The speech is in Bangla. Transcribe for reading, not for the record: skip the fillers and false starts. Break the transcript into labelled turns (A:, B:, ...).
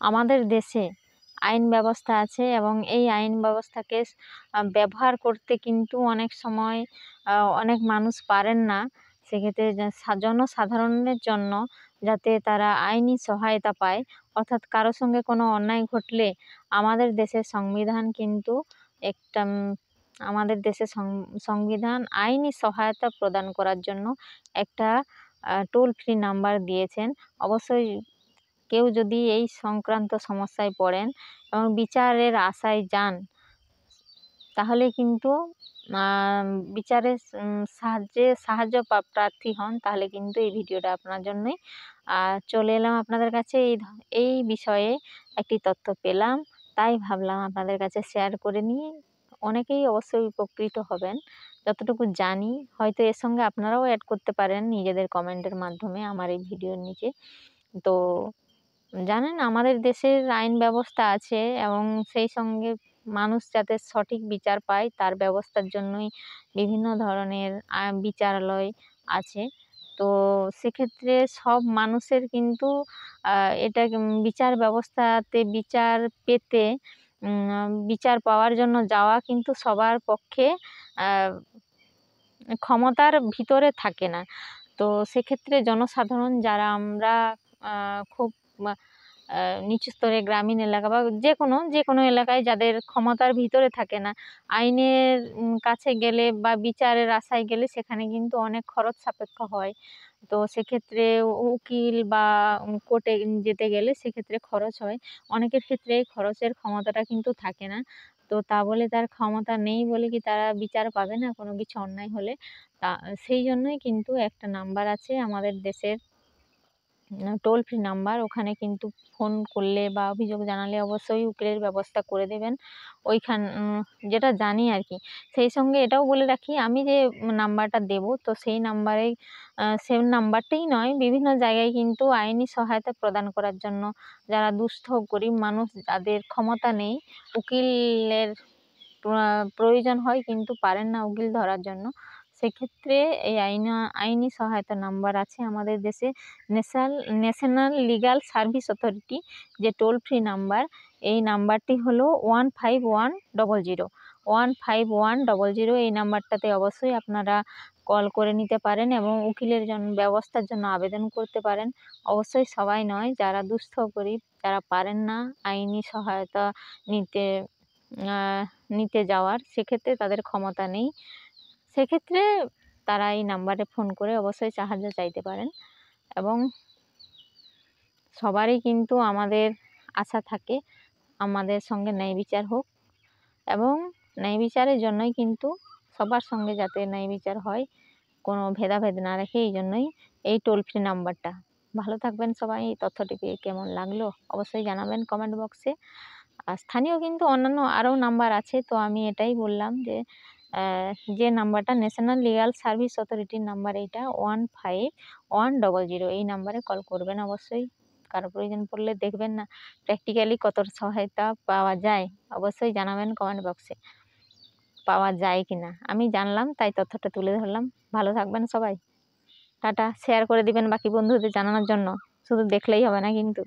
A: আমাদের দেশে আইন ব্যবস্থা আছে এবং এই আইন ব্যবস্থাকে ব্যবহার করতে কিন্তু অনেক সময় অনেক মানুষ পারেন না। সেক্ষেত্রে জনসাধারণের জন্য যাতে তারা আইনি সহায়তা পায়, অর্থাৎ কারো সঙ্গে কোনো অন্যায় ঘটলে আমাদের দেশের সংবিধান কিন্তু একটা আমাদের দেশের সংবিধান আইনি সহায়তা প্রদান করার জন্য একটা টোল ফ্রি নাম্বার দিয়েছেন। অবশ্যই কেউ যদি এই সংক্রান্ত সমস্যায় পড়েন এবং বিচারের আশায় যান, তাহলে কিন্তু বিচারের সাহায্য প্রার্থী হন, তাহলে কিন্তু এই ভিডিওটা আপনার জন্যই। চলে এলাম আপনাদের কাছে এই বিষয়ে একটি তথ্য পেলাম, তাই ভাবলাম আপনাদের কাছে শেয়ার করে নিই। অনেকেই অবশ্যই উপকৃত হবেন। যতটুকু জানি হয়তো এর সঙ্গে আপনারাও অ্যাড করতে পারেন নিজেদের কমেন্টের মাধ্যমে আমার এই ভিডিওর নিচে। তো জানেন আমাদের দেশের আইন ব্যবস্থা আছে এবং সেই সঙ্গে মানুষ যাতে সঠিক বিচার পায় তার ব্যবস্থার জন্যই বিভিন্ন ধরনের বিচারালয় আছে। তো সেক্ষেত্রে সব মানুষের কিন্তু এটা বিচার ব্যবস্থাতে বিচার পেতে বিচার পাওয়ার জন্য যাওয়া কিন্তু সবার পক্ষে ক্ষমতার ভিতরে থাকে না। তো সেক্ষেত্রে জনসাধারণ যারা আমরা খুব নিচু স্তরে গ্রামীণ এলাকা বা যে কোনো এলাকায় যাদের ক্ষমতার ভিতরে থাকে না, আইনের কাছে গেলে বা বিচারের আশায় গেলে সেখানে কিন্তু অনেক খরচ সাপেক্ষ হয়। তো সেক্ষেত্রে উকিল বা কোর্টে যেতে গেলে সেক্ষেত্রে খরচ হয়। অনেকের ক্ষেত্রে এই খরচের ক্ষমতাটা কিন্তু থাকে না। তো তা বলে তার ক্ষমতা নেই বলে কি তারা বিচার পাবে না কোনো কিছু অন্যায় হলে? সেই জন্যই কিন্তু একটা নাম্বার আছে আমাদের দেশের, টোল ফ্রি নাম্বার। ওখানে কিন্তু ফোন করলে বা অভিযোগ জানালে অবশ্যই উকিলের ব্যবস্থা করে দেবেন। যেটা জানি আর কি। সেই সঙ্গে এটাও বলে রাখি, আমি যে নাম্বারটা দেবো তো সেই নাম্বারেই সেম নাম্বারটাই নয়, বিভিন্ন জায়গায় কিন্তু আইনি সহায়তা প্রদান করার জন্য যারা দুস্থ গরিব মানুষ যাদের ক্ষমতা নেই, উকিলের প্রয়োজন হয় কিন্তু পারেন না উকিল ধরার জন্য, সেক্ষেত্রে এই আইনি সহায়তা নাম্বার আছে আমাদের দেশে। ন্যাশনাল লিগ্যাল সার্ভিস অথরিটি যে টোল ফ্রি নাম্বার, এই নাম্বারটি হলো 151001 151001। এই নাম্বারটাতে অবশ্যই আপনারা কল করে নিতে পারেন এবং উকিলের ব্যবস্থার জন্য আবেদন করতে পারেন। অবশ্যই সবাই নয়, যারা দুস্থ গরিব যারা পারেন না আইনি সহায়তা নিতে নিতে যাওয়ার, সেক্ষেত্রে তাদের ক্ষমতা নেই, সেক্ষেত্রে তারা এই নাম্বারে ফোন করে অবশ্যই সাহায্য চাইতে পারেন। এবং সবারই কিন্তু আমাদের আশা থাকে আমাদের সঙ্গে ন্যায় বিচার হোক এবং ন্যায় বিচারের জন্যই কিন্তু সবার সঙ্গে যাতে ন্যায় বিচার হয়, কোনো ভেদাভেদ না রেখে, এই জন্যই এই টোল ফ্রি নাম্বারটা। ভালো থাকবেন সবাই। এই তথ্যটি পেয়ে কেমন লাগলো অবশ্যই জানাবেন কমেন্ট বক্সে। আর স্থানীয় কিন্তু অন্যান্য আরও নাম্বার আছে, তো আমি এটাই বললাম যে নাম্বারটা ন্যাশনাল লিগ্যাল সার্ভিস অথরিটির নাম্বার, এইটা 151001। এই নাম্বারে কল করবেন অবশ্যই। কারো প্রয়োজন পড়লে দেখবেন না প্র্যাকটিক্যালি কত সহায়তা পাওয়া যায়, অবশ্যই জানাবেন কমেন্ট বক্সে পাওয়া যায় কি না। আমি জানলাম তাই তথ্যটা তুলে ধরলাম। ভালো থাকবেন সবাই। টাটা। শেয়ার করে দিবেন বাকি বন্ধুদের জানানোর জন্য, শুধু দেখলেই হবে না কিন্তু।